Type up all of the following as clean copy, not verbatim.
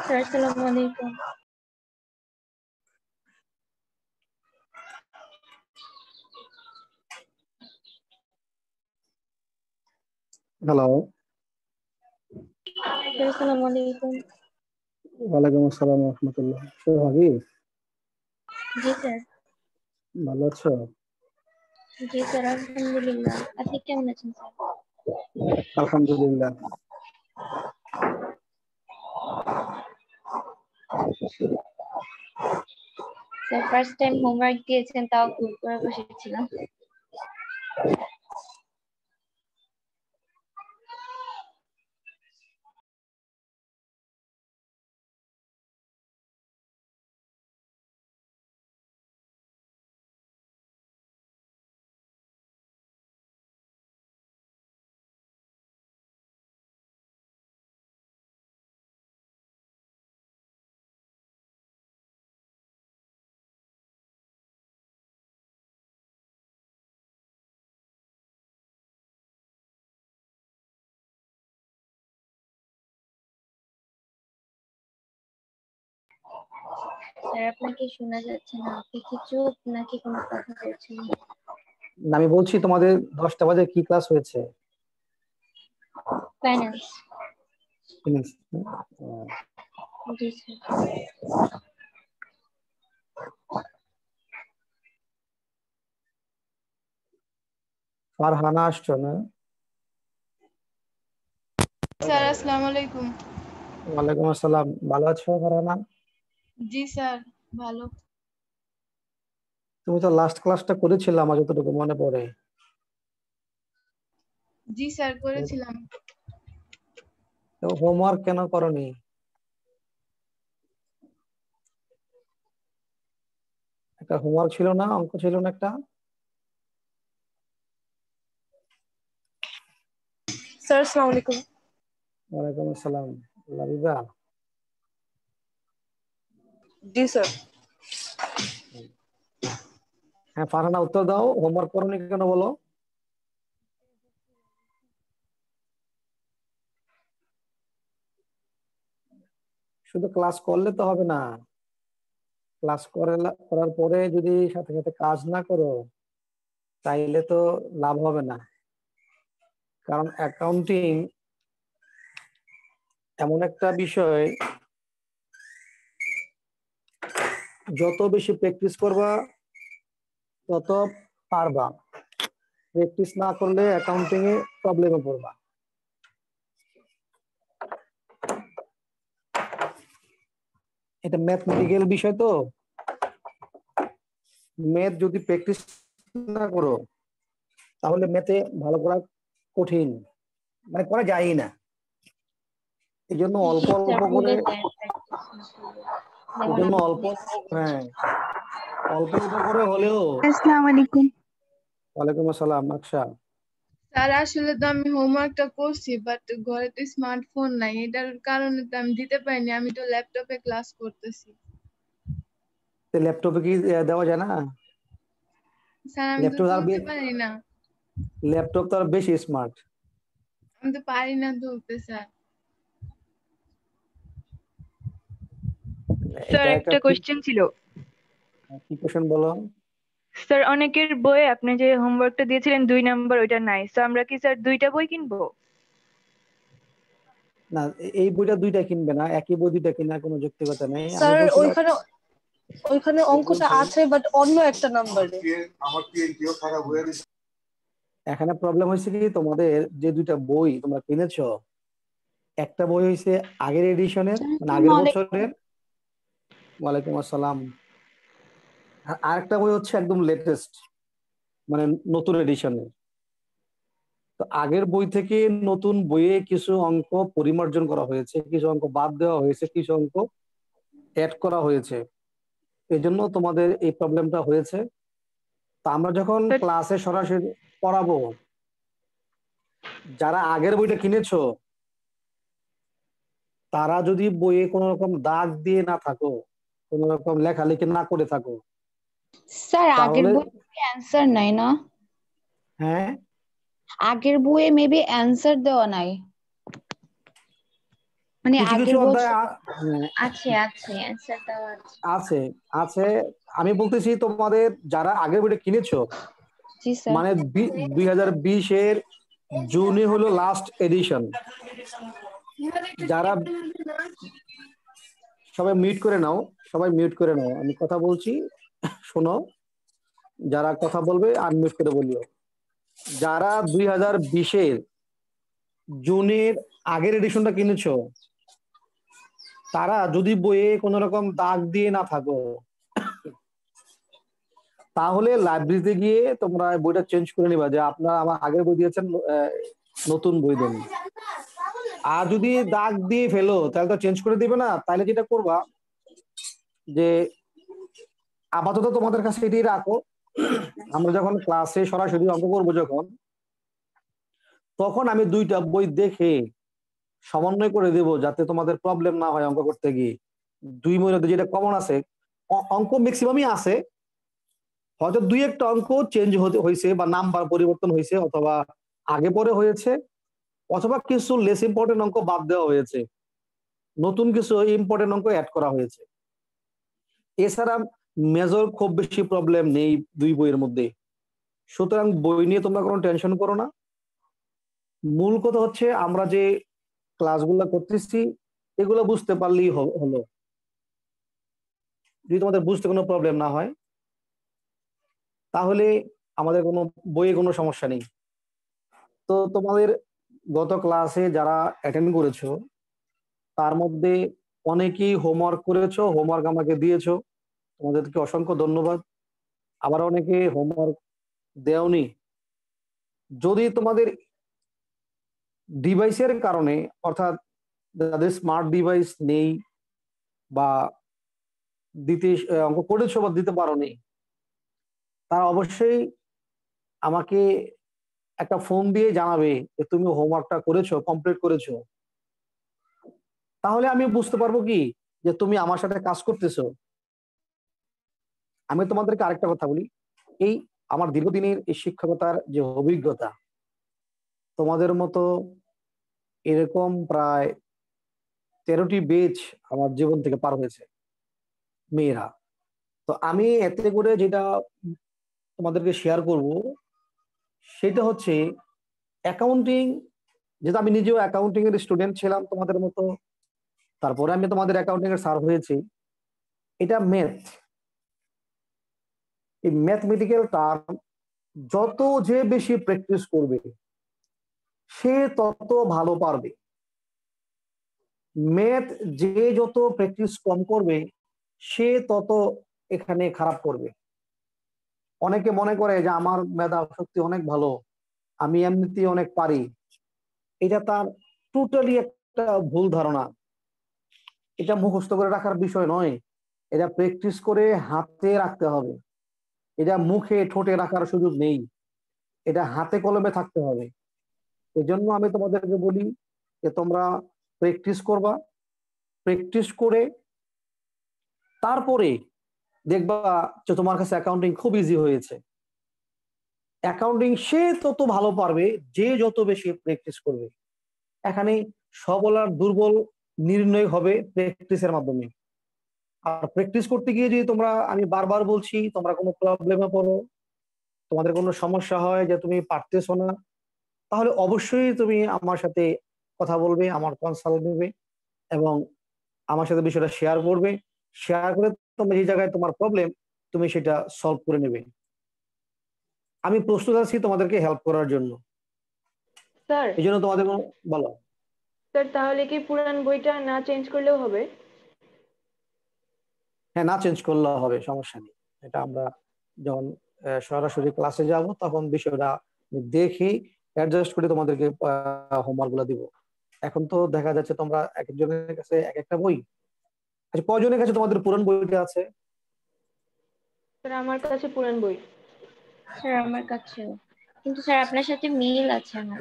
Sir আসসালামু আলাইকুম। Hello, sir আসসালামু আলাইকুম। ওয়ালাইকুম আসসালাম রহমতুল্লাহ। ভাবি, জি স্যার। ভালো আছো? জি স্যার, আলহামদুলিল্লাহ। আপনি কেমন আছেন স্যার? আলহামদুলিল্লাহ। স্যার ফার্স্ট টাইম হোমওয়ার্ক দিয়েছেন, তাও ভুল করে বসেছিলাম। স্যার আপনাকে শোনা যাচ্ছে না, আপনি কি চুপ নাকি কোনো কথা বলছেন? না, আমি বলছি তোমাদের 10টা বাজে কি ক্লাস হয়েছে? ফাইন্যান্স। ফিনিক্স। জি স্যার। ফারহানা আসছো না? স্যার আসসালামু আলাইকুম। ওয়ালাইকুম আসসালাম। ভালো আছো ফারহানা? জি স্যার, ভালো। তুমি তো লাস্ট ক্লাসটা করেছিলে আমার যতটুকু মনে পড়ে। জি স্যার, করেছিলাম। তো হোমওয়ার্ক কেন করনি? একটা হোমওয়ার্ক ছিল না, অঙ্ক ছিল না একটা? স্যার আসসালামু আলাইকুম। ওয়ালাইকুম আসসালাম। লাবিবা, জি স্যার। হ্যাঁ ফারহানা, উত্তর দাও। হোমওয়ার্ক করনি কেন বলো? শুধু ক্লাস করলে তো হবে না। ক্লাস করার পরে যদি সাথে সাথে কাজ না করো তাইলে তো লাভ হবে না। কারণ অ্যাকাউন্টিং এমন একটা বিষয়, যত বেশি প্র্যাকটিস করবা তত পারবা। প্র্যাকটিস না করলে অ্যাকাউন্টিং এ প্রবলেমে পড়বা। এটা ম্যাথমেটিক্যাল বিষয়, তো ম্যাথ যদি প্র্যাকটিস না করো তাহলে ম্যাথে ভালো করা কঠিন, মানে করা যায় না। এই জন্য অল্প স্যার অল্প করে ভুলে যায় প্র্যাকটিস না করলে। এই যেমন জন্য আমি অল্প হ্যাঁ অল্প অল্প করে হলেও। আসসালামু আলাইকুম। ওয়ালাইকুম আসসালাম। আকশা, স্যার আসলে তো আমি হোমওয়ার্কটা করছি, বাট ঘরে তো স্মার্টফোন নাই, এটার কারণে তো আমি দিতে পারিনি। আমি তো ল্যাপটপে ক্লাস করতেছি। ল্যাপটপে কি দেওয়া যায় না? স্যার আমি তো ল্যাপটপ আর তুলতে পারি না। ল্যাপটপ তো আর বেশি স্মার্ট। আমি তো পারি না তুলতে স্যার। স্যার এটা একটা কোশ্চেন ছিল। কি কোশ্চেন বলো? স্যার অনেকের বইয়ে আপনি যে হোমওয়ার্কটা দিয়েছিলেন 2 নাম্বার, ওইটা নাই, তো আমরা কি স্যার 2টা বই কিনবো? না, এই বইটা দুইটা কিনবে না, একই বই দুইটা কেনার কোনো যৌক্তিকতা নেই। আমি স্যার বলছিলাম ওইখানে অঙ্কটা আছে, বাট অন্য একটা নাম্বারে। এখানে প্রবলেম হয়েছে কি, তোমাদের যে দুইটা বই তোমরা কিনেছো, একটা বই হয়েছে আগের এডিশনের, মানে আগের বছরের। ওয়ালাইকুম আসসালাম। আর আরেকটা বই হচ্ছে একদম লেটেস্ট, মানে নতুন এডিশনের। তো আগের বই থেকে নতুন বইয়ে কিছু অঙ্ক পরিমার্জন করা হয়েছে, কিছু অঙ্ক বাদ দেওয়া হয়েছে, কিছু অঙ্ক অ্যাড করা হয়েছে। এই জন্য তোমাদের এই প্রবলেমটা হয়েছে। তা আমরা যখন স্যার ক্লাসে সরাসরি পড়াবো, যারা আগের বইটা কিনেছো তারা যদি বইয়ে কোনো রকম দাগ দিয়ে না থাকো, কোনো রকম লেখালেখি না করে থাকো, স্যার আগের তাহলে বইয়ে অ্যান্সার নাই না? হ্যাঁ, আগের বইয়ে মেবি অ্যান্সার দেওয়া নাই। মানে কিছু আগের কিছু অধ্যায় বছর আছে আছে অ্যান্সারটাও আছে। আছে আছে আমি বলতেছি তোমাদের যারা আগের বইটা কিনেছো, জি স্যার। মানে 2020-এর জুনে হলো লাস্ট এডিশন। যারা সবাই মিউট করে নাও, সবাই মিউট করে নাও, আমি কথা বলছি শোনো। যারা কথা বলবে আনমিউট করে বলিও। যারা 2020-এর জুনের আগের এডিশনটা কিনেছো, তারা যদি বইয়ে কোনো রকম দাগ দিয়ে না থাকো, তাহলে লাইব্রেরিতে গিয়ে তোমরা বইটা চেঞ্জ করে নিবা, যে আপনারা আমার আগের বই দিয়েছেন, নতুন বই দেন। আর যদি দাগ দিয়ে ফেলো তাহলে তো চেঞ্জ করে দিবে না। তাহলে যেটা করবা যে আপাতত তোমাদের কাছে এটাই রাখো, আমরা যখন ক্লাসে সরাসরি অঙ্ক করবো যখন, তখন আমি দুইটা বই দেখে সমন্বয় করে দেব, যাতে তোমাদের প্রবলেম না হয় অঙ্ক করতে গিয়ে। দুই বইয়ের মধ্যে যেটা কমন আছে, অঙ্ক ম্যাক্সিমামই আছে, হয়তো দুই একটা অঙ্ক চেঞ্জ হয়েছে বা নাম্বার পরিবর্তন হয়েছে, অথবা আগে পরে হয়েছে, অথবা কিছু লেস ইম্পর্টেন্ট অঙ্ক বাদ দেওয়া হয়েছে, নতুন কিছু ইম্পর্টেন্ট অঙ্ক অ্যাড করা হয়েছে। এছাড়া মেজর খুব বেশি প্রবলেম নেই দুই বইয়ের মধ্যে। সুতরাং বই নিয়ে তোমরা কোনো টেনশন করো না। মূল কথা হচ্ছে আমরা যে ক্লাসগুলো করতেছি এগুলো বুঝতে পারলেই হলো। যদি তোমাদের বুঝতে কোনো প্রবলেম না হয়, তাহলে আমাদের কোনো বইয়ে কোনো সমস্যা নেই। তো তোমাদের গত ক্লাসে যারা অ্যাটেন্ড করেছো, তার মধ্যে অনেকেই হোমওয়ার্ক করেছো, হোমওয়ার্ক আমাকে দিয়েছো, তোমাদেরকে অসংখ্য ধন্যবাদ। আবার অনেকে হোমওয়ার্ক দেওনি। যদি তোমাদের ডিভাইসের কারণে, অর্থাৎ যাদের স্মার্ট ডিভাইস নেই বা দিতে অঙ্ক করেছো বা দিতে পারোনি, তারা অবশ্যই আমাকে একটা ফোন দিয়ে জানাবে যে তুমি হোমওয়ার্কটা করেছো, কমপ্লিট করেছো। তাহলে আমি বুঝতে পারবো কি যে তুমি আমার সাথে কাজ করতেছো। আমি তোমাদেরকে আরেকটা কথা বলি, এই আমার দীর্ঘদিনের এই শিক্ষকতার যে অভিজ্ঞতা, তোমাদের মতো এরকম প্রায় 13টি বেচ আমার জীবন থেকে পার হয়েছে মেয়েরা। তো আমি এতে করে যেটা তোমাদেরকে শেয়ার করব সেটা হচ্ছে অ্যাকাউন্টিং, যেটা আমি নিজেও অ্যাকাউন্টিং এর স্টুডেন্ট ছিলাম তোমাদের মতো, তারপরে আমি তোমাদের অ্যাকাউন্টিং এর স্যার হয়েছি। এটা ম্যাথ, এই ম্যাথমেটিক্যাল টার্ম যত যে বেশি প্র্যাকটিস করবে সে তত ভালো পারবে। ম্যাথ যে যত প্র্যাকটিস কম করবে সে তত এখানে খারাপ করবে। অনেকে মনে করে যে আমার মেধা শক্তি অনেক ভালো, আমি এমনিতে অনেক পারি। এটা তার টোটালি একটা ভুল ধারণা। এটা মুখস্থ করে রাখার বিষয় নয়, এটা প্র্যাকটিস করে হাতে রাখতে হবে। এটা মুখে ঠোঁটে রাখার সুযোগ নেই, এটা হাতে কলমে থাকতে হবে। এজন্য আমি তোমাদেরকে বলি যে তোমরা প্র্যাকটিস করবা, প্র্যাকটিস করে তারপরে দেখবা যে তোমার কাছে অ্যাকাউন্টিং খুব ইজি হয়েছে। অ্যাকাউন্টিং সে তত ভালো পারবে যে যত বেশি প্র্যাকটিস করবে। এখানে সবল আর দুর্বল নির্ণয় হবে প্র্যাকটিসের মাধ্যমে। আর প্র্যাকটিস করতে গিয়ে যদি তোমরা, আমি বারবার বলছি, তোমরা কোনো প্রবলেমে পড়ো, তোমাদের কোনো সমস্যা হয় যে তুমি পারতেছো না, তাহলে অবশ্যই তুমি আমার সাথে কথা বলবে, আমার কনসাল্ট নেবে এবং আমার সাথে বিষয়টা শেয়ার করবে। শেয়ার করে তুমি যে জায়গায় তোমার প্রবলেম তুমি সেটা সলভ করে নেবে। আমি প্রস্তুত আছি তোমাদেরকে হেল্প করার জন্য। স্যার এই জন্য তোমাদের বলো। স্যার তাহলে কি পুরান বইটা না চেঞ্জ করলেও হবে? হ্যাঁ, না চেঞ্জ করলেও হবে, সমস্যা নেই। এটা আমরা যখন সরাসরি ক্লাসে যাব তখন বিষয়টা দেখি অ্যাডজাস্ট করে তোমাদেরকে হোমওয়ার্ক গুলো দিব। এখন তো দেখা যাচ্ছে তোমরা এক একজনের কাছে এক একটা বই। আচ্ছা, কয়জনের কাছে তোমাদের পুরান বইটা আছে? স্যার আমার কাছে পুরান বই। স্যার আমার কাছেও, কিন্তু স্যার আপনার সাথে মিল আছে আমার।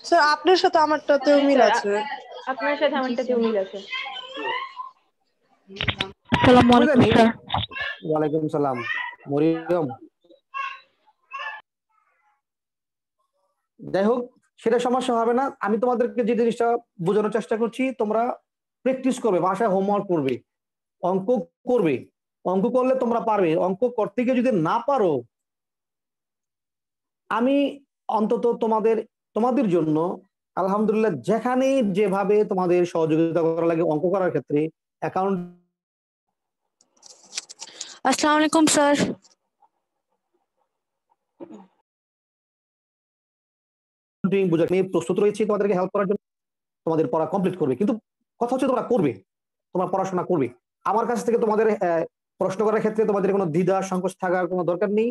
স্যার আপনার সাথে আমারটাতেও মিল স্যার আছে। আপনার সাথে জি আমারটাতেও স্যার। মিল আছে। আসসালামু আলাইকুম বুঝলেন? স্যার। ওয়ালাইকুম সালাম মরিয়ম। যাই হোক, সেটা সমস্যা হবে না। আমি তোমাদেরকে যে জিনিসটা বোঝানোর চেষ্টা করছি, তোমরা প্র্যাকটিস করবে, বাসায় হোমওয়ার্ক করবে, অঙ্ক করবে। অঙ্ক করলে তোমরা পারবে। অঙ্ক করতে গিয়ে যদি না পারো, আমি অন্তত তোমাদের জন্য আলহামদুলিল্লাহ যেখানে যেভাবে তোমাদের সহযোগিতা করা লাগে অঙ্ক করার ক্ষেত্রে, অ্যাকাউন্ট আসসালামু আলাইকুম স্যার। আমি প্রস্তুত রয়েছি তোমাদেরকে হেল্প করার জন্য। তোমাদের পড়া কমপ্লিট করবে, কিন্তু কথা হচ্ছে তোমরা করবে, তোমরা পড়াশোনা করবে। আমার কাছ থেকে তোমাদের প্রশ্ন করার ক্ষেত্রে তোমাদের কোনো দ্বিধা সংকোচ থাকার কোনো দরকার নেই।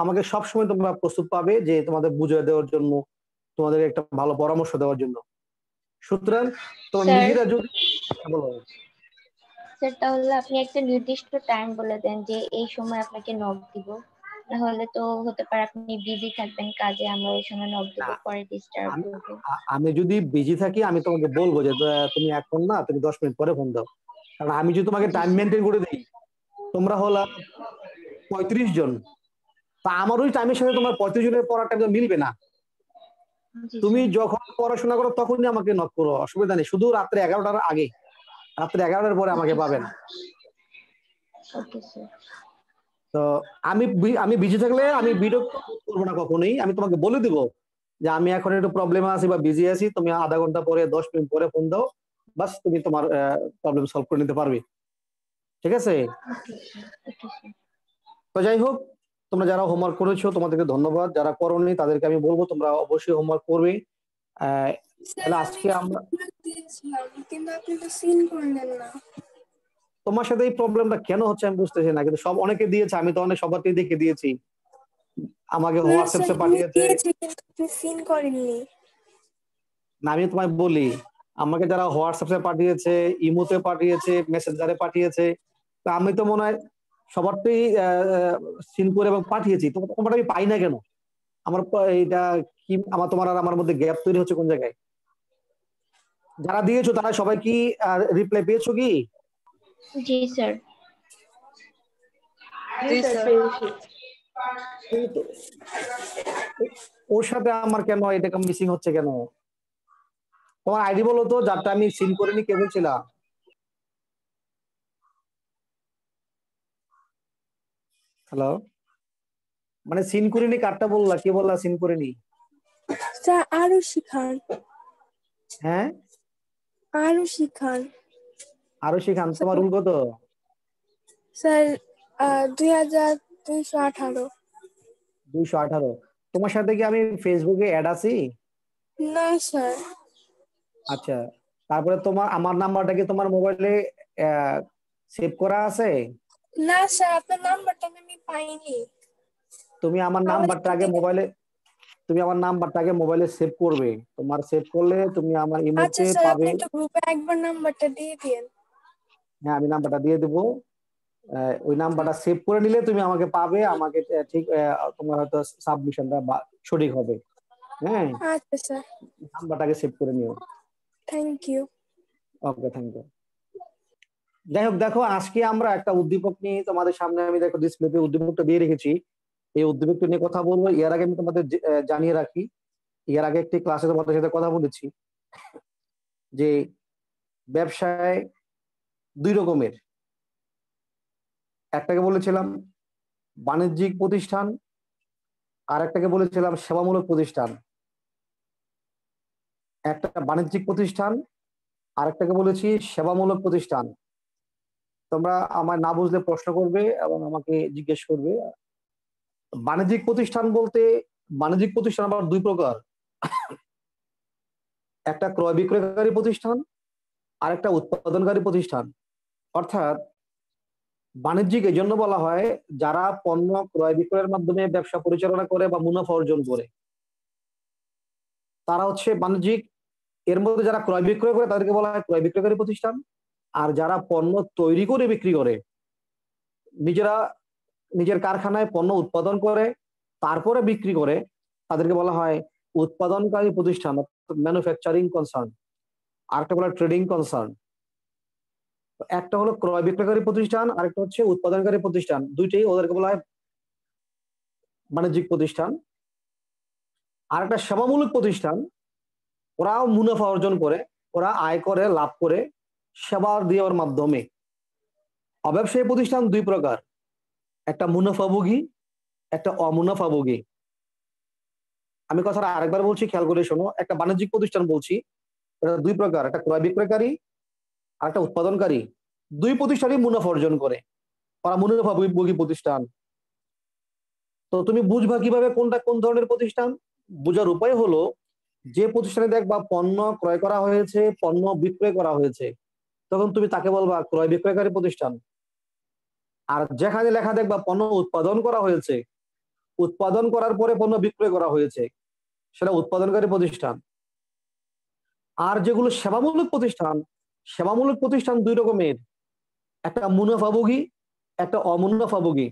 আমাকে সবসময় তোমরা প্রস্তুত পাবে যে তোমাদের বুঝিয়ে দেওয়ার জন্য, তোমাদের একটা ভালো পরামর্শ দেওয়ার জন্য। সুতরাং তোমরা স্যার নিজেরা যদি বলো। স্যার তাহলে আপনি একটা নির্দিষ্ট টাইম বলে দেন যে এই সময় আপনাকে নক দিব, নাহলে তো হতে পারে আপনি বিজি থাকবেন কাজে, আমরা ওই সময় নক দিব, পরে ডিস্টার্ব আমি করবে। আমি যদি বিজি থাকি আমি তোমাকে বলবো যে তুমি এখন না, তুমি 10 মিনিট পরে ফোন দাও। কারণ আমি যদি তোমাকে টাইম মেনটেন করে দিই, তোমরা হলো 35 জন, তা আমার ওই টাইমের সাথে তোমার 35 জনের পড়ার টাইম মিলবে না। জি তুমি স্যার। যখন পড়াশোনা করো তখনই আমাকে নক করো, অসুবিধা নেই। শুধু রাত্রে 11টার আগে, রাত্রে 11টার পরে আমাকে পাবে না। Okay sir. তো আমি বিজি থাকলে আমি বিরক্ত করবো না কখনোই। আমি তোমাকে বলে দিব যে আমি এখন একটু প্রবলেমে আছি বা বিজি আছি, তুমি আধা ঘন্টা পরে 10 মিনিট পরে ফোন দাও, বাস তুমি তোমার প্রবলেম সলভ করে নিতে পারবে। ঠিক আছে? Okay sir. Okay sir. তো যাই হোক, তোমরা যারা হোমওয়ার্ক করেছো তোমাদেরকে ধন্যবাদ। যারা করোনি তাদেরকে আমি বলবো তোমরা অবশ্যই হোমওয়ার্ক করবে। তাহলে আজকে আমরা কিন্তু আপনি তো সিন করলেন না। তোমার সাথে এই প্রবলেমটা কেন হচ্ছে আমি বুঝতেছি না, কিন্তু সব অনেকে দিয়েছে, আমি তো অনেক সবারই দেখে দিয়েছি, আমাকে না স্যার, হোয়াটসঅ্যাপে আমি পাঠিয়েছে। দিয়েছি কিন্তু আপনি সিন করেননি। না আমি তোমায় বলি, আমাকে যারা হোয়াটসঅ্যাপে পাঠিয়েছে, ইমোতে পাঠিয়েছে, মেসেঞ্জারে পাঠিয়েছে, তা আমি তো মনে হয় সবারটাই সিন করে এবং পাঠিয়েছি। তোমার আমি পাই না কেন? এইটা কি তোমার আর আমার মধ্যে গ্যাপ তৈরি হচ্ছে কোন জায়গায়? যারা দিয়েছো তারা সবাই কি রিপ্লাই পেয়েছো কি? জি স্যার। জি স্যার। কিন্তু ওর সাথে আমার কেন এটা মিসিং হচ্ছে কেন? তোমার আইডি বলো তো, যারটা আমি সিন করিনি, কে বলছিলা? হ্যালো, মানে সিন করিনি কারটা বললা, কে বললা সিন করিনি? স্যার আরুষি খান। হ্যাঁ, আরুষি খান। আরুষি খান। তোমার রুল কত? স্যার 2218। 218। তোমার সাথে কি আমি ফেসবুকে অ্যাড আছি? না স্যার। আচ্ছা, তারপরে আমার নাম্বারটা কি তোমার মোবাইলে সেভ করা আছে? না স্যার, আপনার নাম্বারটা আমি পাইনি। তুমি আমার নাম্বারটা আগে মোবাইলে সেভ করবে। তোমার সেভ করলে তুমি আমার আচ্ছা ইমোতে স্যার, আপনি পাবে। একটু গ্রুপে একবার নাম্বারটা দিয়ে দিন। হ্যাঁ, আমি নাম্বারটা দিয়ে দেবো। ওই নাম্বারটা সেভ করে নিলে তুমি আমাকে পাবে। আমাকে ঠিক তোমার হয়তো সাবমিশনটা সঠিক হবে। হ্যাঁ, আচ্ছা স্যার, নাম্বারটাকে সেভ করে নিও। Thank you. Okay, thank you. যাই হোক, দেখো আজকে আমরা একটা উদ্দীপক নিয়ে তোমাদের সামনে, আমি দেখো ডিসপ্লেতে উদ্দীপকটা দিয়ে রেখেছি। এই উদ্দীপকটা নিয়ে কথা বলবো। এর আগে আমি তোমাদের জানিয়ে রাখি, এর আগে একটি ক্লাসে তোমাদের সাথে কথা বলেছি যে ব্যবসায় দুই রকমের। একটাকে বলেছিলাম বাণিজ্যিক প্রতিষ্ঠান, আর একটাকে বলেছিলাম সেবামূলক প্রতিষ্ঠান। একটা বাণিজ্যিক প্রতিষ্ঠান, আর একটাকে বলেছি সেবামূলক প্রতিষ্ঠান। তোমরা আমার না বুঝলে প্রশ্ন করবে এবং আমাকে জিজ্ঞেস করবে। বাণিজ্যিক প্রতিষ্ঠান আবার দুই প্রকার। একটা ক্রয় বিক্রয়কারী প্রতিষ্ঠান, আর একটা উৎপাদনকারী প্রতিষ্ঠান। অর্থাৎ বাণিজ্যিক এই জন্য বলা হয় যারা পণ্য ক্রয় বিক্রয়ের মাধ্যমে ব্যবসা পরিচালনা করে বা মুনাফা অর্জন করে, তারা হচ্ছে বাণিজ্যিক। এর মধ্যে যারা ক্রয় বিক্রয় করে তাদেরকে বলা হয় ক্রয় বিক্রয়কারী প্রতিষ্ঠান। আর যারা পণ্য তৈরি করে বিক্রি করে, নিজের কারখানায় পণ্য উৎপাদন করে তারপরে বিক্রি করে, তাদেরকে বলা হয় উৎপাদনকারী প্রতিষ্ঠান, ম্যানুফ্যাকচারিং কনসার্ন। আর একটা বলা হয় ট্রেডিং কনসার্ন। একটা হলো ক্রয় বিক্রয়কারী প্রতিষ্ঠান, আরেকটা হচ্ছে উৎপাদনকারী প্রতিষ্ঠান। দুইটাই ওদেরকে বলা হয় বাণিজ্যিক প্রতিষ্ঠান। আর একটা সেবামূলক প্রতিষ্ঠান, ওরাও মুনাফা অর্জন করে, ওরা আয় করে, লাভ করে সেবা দেওয়ার মাধ্যমে। অব্যবসায়ী প্রতিষ্ঠান দুই প্রকার, একটা মুনাফাভোগী, একটা অমুনাফাভোগী। আমি কথাটা আরেকবার বলছি, খেয়াল করে শোনো। একটা বাণিজ্যিক প্রতিষ্ঠান বলছি, এটা দুই প্রকার, একটা ক্রয় বিক্রয়কারী আর একটা উৎপাদনকারী। দুই প্রতিষ্ঠানই মুনাফা অর্জন করে, ওরা মুনাফাভোগী প্রতিষ্ঠান। তো তুমি বুঝবা কিভাবে কোনটা কোন ধরনের প্রতিষ্ঠান? বোঝার উপায় হলো, যে প্রতিষ্ঠানে দেখবা পণ্য ক্রয় করা হয়েছে, পণ্য বিক্রয় করা হয়েছে, তখন তুমি তাকে বলবা ক্রয় বিক্রয়কারী প্রতিষ্ঠান। আর যেখানে লেখা দেখবা পণ্য উৎপাদন করা হয়েছে, উৎপাদন করার পরে পণ্য বিক্রয় করা হয়েছে, সেটা উৎপাদনকারী প্রতিষ্ঠান। আর যেগুলো সেবামূলক প্রতিষ্ঠান, সেবামূলক প্রতিষ্ঠান দুই রকমের, একটা মুনাফাভোগী, একটা অমুনাফাভোগী।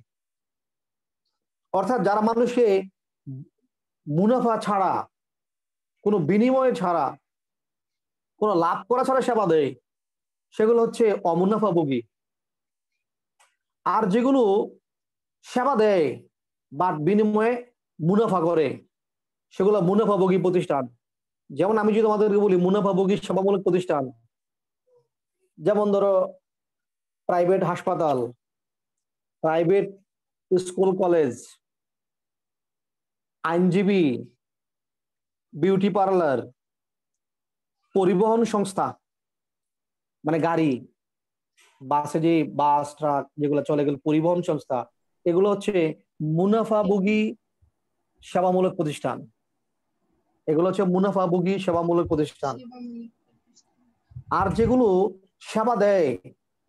অর্থাৎ যারা মানুষকে মুনাফা ছাড়া, কোনো বিনিময় ছাড়া, কোনো লাভ করা ছাড়া সেবা দেয়, সেগুলো হচ্ছে অমুনাফাভোগী। আর যেগুলো সেবা দেয় বাট বিনিময়ে মুনাফা করে, সেগুলো মুনাফাভোগী প্রতিষ্ঠান। যেমন আমি যদি তোমাদেরকে বলি মুনাফাভোগী সেবামূলক প্রতিষ্ঠান, যেমন ধরো প্রাইভেট হাসপাতাল, প্রাইভেট স্কুল কলেজ, আইনজীবী, বিউটি পার্লার, পরিবহন সংস্থা, মানে গাড়ি, বাসে যে বাস ট্রাক যেগুলো চলে, গেল পরিবহন সংস্থা, এগুলো হচ্ছে মুনাফাভোগী সেবামূলক প্রতিষ্ঠান। এগুলো হচ্ছে মুনাফাভোগী সেবামূলক প্রতিষ্ঠান। আর যেগুলো সেবা দেয়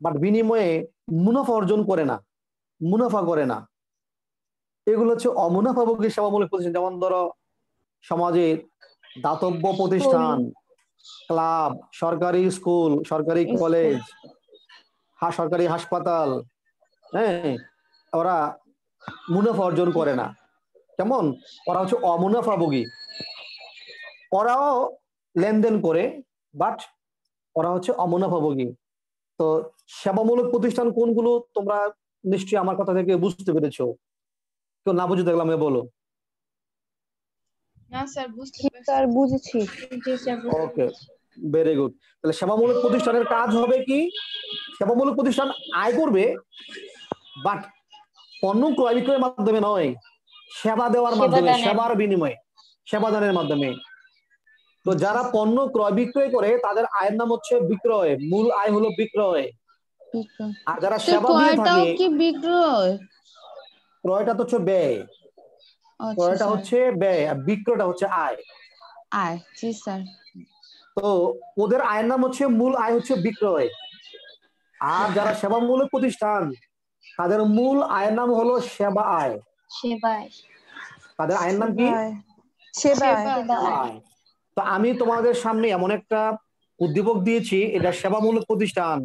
বাট বিনিময়ে মুনাফা অর্জন করে না, মুনাফা করে না, এগুলো হচ্ছে অমুনাফাভোগী সেবামূলক প্রতিষ্ঠান। যেমন ধরো সমাজের দাতব্য প্রতিষ্ঠান, ক্লাব, সরকারি স্কুল, সরকারি কলেজ, সরকারি হাসপাতাল, হ্যাঁ, ওরা মুনাফা অর্জন করে না। কেমন? ওরা হচ্ছে অমুনাফাভোগী। ওরাও লেনদেন করে বাট ওরা হচ্ছে অমুনাফাভোগী। তো সেবামূলক প্রতিষ্ঠান কোনগুলো তোমরা নিশ্চয়ই আমার কথা থেকে বুঝতে পেরেছো। কেউ না বুঝে দেখলাম বলো। না স্যার, বুঝতে পারছি। স্যার বুঝেছি। ওকে, ভেরি গুড। তাহলে সেবামূলক প্রতিষ্ঠানের কাজ হবে কি? সেবামূলক প্রতিষ্ঠান আয় করবে বাট পণ্য ক্রয় বিক্রয়ের মাধ্যমে নয়, সেবা দেওয়ার মাধ্যমে, সেবার বিনিময়ে, সেবাদানের মাধ্যমে। তো যারা পণ্য ক্রয় বিক্রয় করে তাদের আয়ের নাম হচ্ছে বিক্রয়, মূল আয় হলো বিক্রয়। আর যারা সেবা দিয়ে থাকে, কি বিক্রয়? ক্রয়টা তো হচ্ছে ব্যয়, ক্রয়টা হচ্ছে ব্যয় আর বিক্রয়টা হচ্ছে আয়। আয়, জি স্যার। তো ওদের আয়ের নাম হচ্ছে, মূল আয় হচ্ছে বিক্রয়। আর যারা সেবামূলক প্রতিষ্ঠান, তাদের মূল আয়ের নাম হলো সেবা আয়। তাদের আয়ের নাম কি? সেবা। আয়। তো আমি তোমাদের সামনে এমন একটা উদ্দীপক দিয়েছি, এটা সেবামূলক প্রতিষ্ঠান।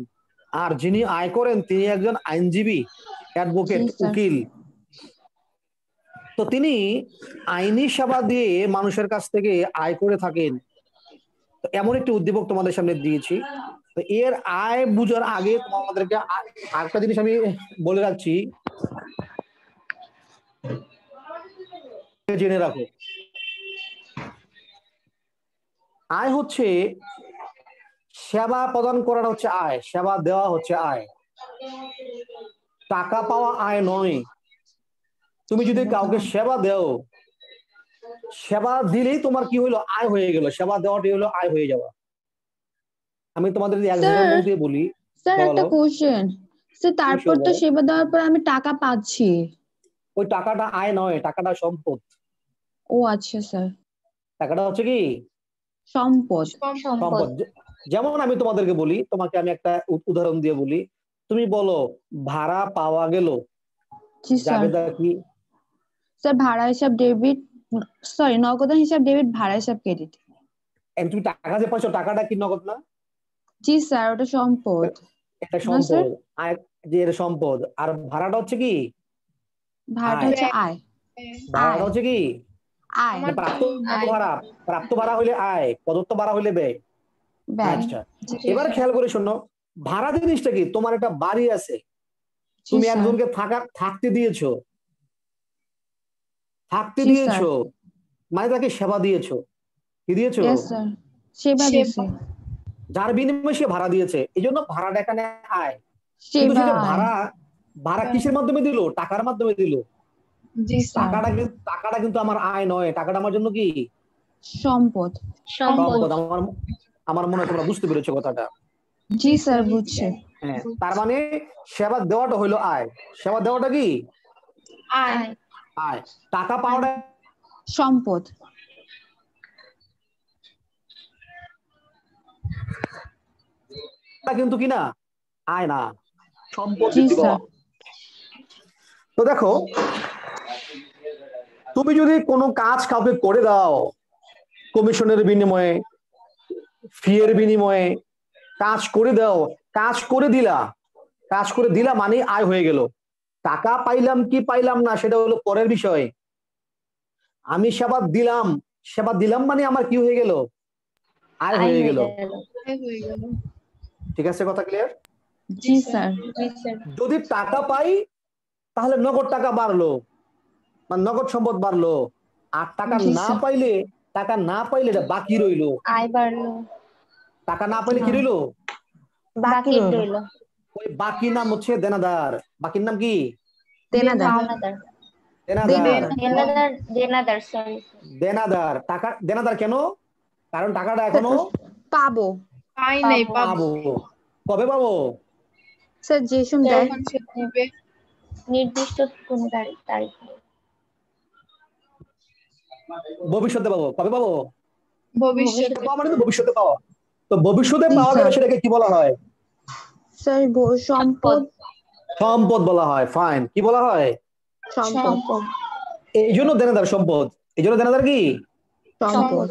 আর যিনি আয় করেন তিনি একজন আইনজীবী, অ্যাডভোকেট, উকিল। তো তিনি আইনি সেবা দিয়ে মানুষের কাছ থেকে আয় করে থাকেন। তো এমন একটি উদ্দীপক তোমাদের সামনে দিয়েছি। তো এর আয় বুঝার আগে তোমাদেরকে আরেকটা জিনিস আমি বলে রাখছি, জেনে রাখো। আয় হচ্ছে, সেবা প্রদান করাটা হচ্ছে আয়, সেবা দেওয়া হচ্ছে আয়। টাকা পাওয়া আয় নয়। তুমি যদি কাউকে সেবা দাও, সেবা দিলেই তোমার কি হইলো? আয় হয়ে গেল। সেবা দেওয়াটাই হলো আয় হয়ে যাওয়া। আমি তোমাদের যদি এক্সাম্পল দিয়ে বলি। স্যার একটা কোশ্চেন, স্যার তারপর তো সেবা দেওয়ার পর আমি টাকা পাচ্ছি, ওই টাকাটা আয় নয়, টাকাটা সম্পদ। ও আচ্ছা স্যার। টাকাটা হচ্ছে কি? সম্পদ। সম্পদ। যেমন আমি তোমাদেরকে বলি, তোমাকে আমি একটা উদাহরণ দিয়ে বলি। তুমি বলো ভাড়া পাওয়া গেল, জাবেদা কি? স্যার ভাড়া হিসাব ডেবিট, সরি নগদ হিসাব ডেবিট, ভাড়া হিসাব ক্রেডিট। তুমি টাকা যে পাচ্ছ, টাকাটা কি নগদ না? জি স্যার, ওটা সম্পদ। এটা সম্পদ, আয় যে এটা সম্পদ। আর ভাড়াটা হচ্ছে কি? ভাড়াটা হচ্ছে আয়। ভাড়াটা হচ্ছে কি? আয়। প্রাপ্ত ভাড়া, প্রাপ্ত ভাড়া হইলে আয়, প্রদত্ত ভাড়া হইলে ব্যয়। আচ্ছা, এবার খেয়াল করে শোনো, ভাড়া জিনিসটা কি? তোমার একটা বাড়ি আছে, তুমি একজনকে থাকতে দিয়েছো, থাকতে দিয়েছো মানে তাকে সেবা দিয়েছো। কি দিয়েছো? সেবা দিছে। যার বিনিময়ে সে ভাড়া দিয়েছে, এই জন্য ভাড়াটা এখানে আয়। কিন্তু সেবা সেটা আয়। ভাড়া কিসের মাধ্যমে দিল? টাকার মাধ্যমে দিল। জি স্যার। টাকাটা কিন্তু আমার আয় নয়, টাকাটা আমার জন্য কি? সম্পদ। সম্পদ। আমার মনে হয় তোমরা বুঝতে পেরেছো কথাটা। জি স্যার বুঝছে। হ্যাঁ, তার মানে সেবা দেওয়াটা হইলো আয়। সেবা দেওয়াটা কি? আয়। আয়। টাকা পাওয়াটা সম্পদ। কিন্তু কি না? আয় না, সম্পদ। জি স্যার। তো দেখো, তুমি যদি কোনো কাজ কাউকে করে দাও কমিশনের বিনিময়ে, ফি এর বিনিময়ে, কাজ করে দাও, কাজ করে দিলা মানে আয় হয়ে গেল। টাকা পাইলাম কি পাইলাম না সেটা হলো পরের বিষয়। আমি সেবা দিলাম মানে আমার কি হয়ে গেল? আয় হয়ে গেল। ঠিক আছে, কথা ক্লিয়ার? জি স্যার। যদি টাকা পাই তাহলে নগদ টাকা বাড়লো, মানে নগদ সম্পদ বাড়লো। আর টাকা না পাইলে এটা বাকি রইলো। আয় বাড়লো। টাকা না পাইলে কি রইলো? বাকি রইলো। ওই বাকি নাম হচ্ছে দেনাদার। বাকির নাম কি? দেনাদার। টাকা দেনাদার কেন? কারণ টাকাটা এখনো পাবো। পাবো। কবে পাবো? স্যার যে সময় দেয় নির্দিষ্ট কোন তারিখ? ভবিষ্যতে পাবো। কবে পাবো? ভবিষ্যতে পাওয়া মানে তো ভবিষ্যতে পাওয়া। তো ভবিষ্যতে পাওয়া গেলে সেটাকে কি বলা হয়? স্যার সম্পদ। সম্পদ বলা হয়। ফাইন। কি বলা হয়? সম্পদ। এই জন্য দেনাদার সম্পদ। এই জন্য দেনাদার কি? সম্পদ।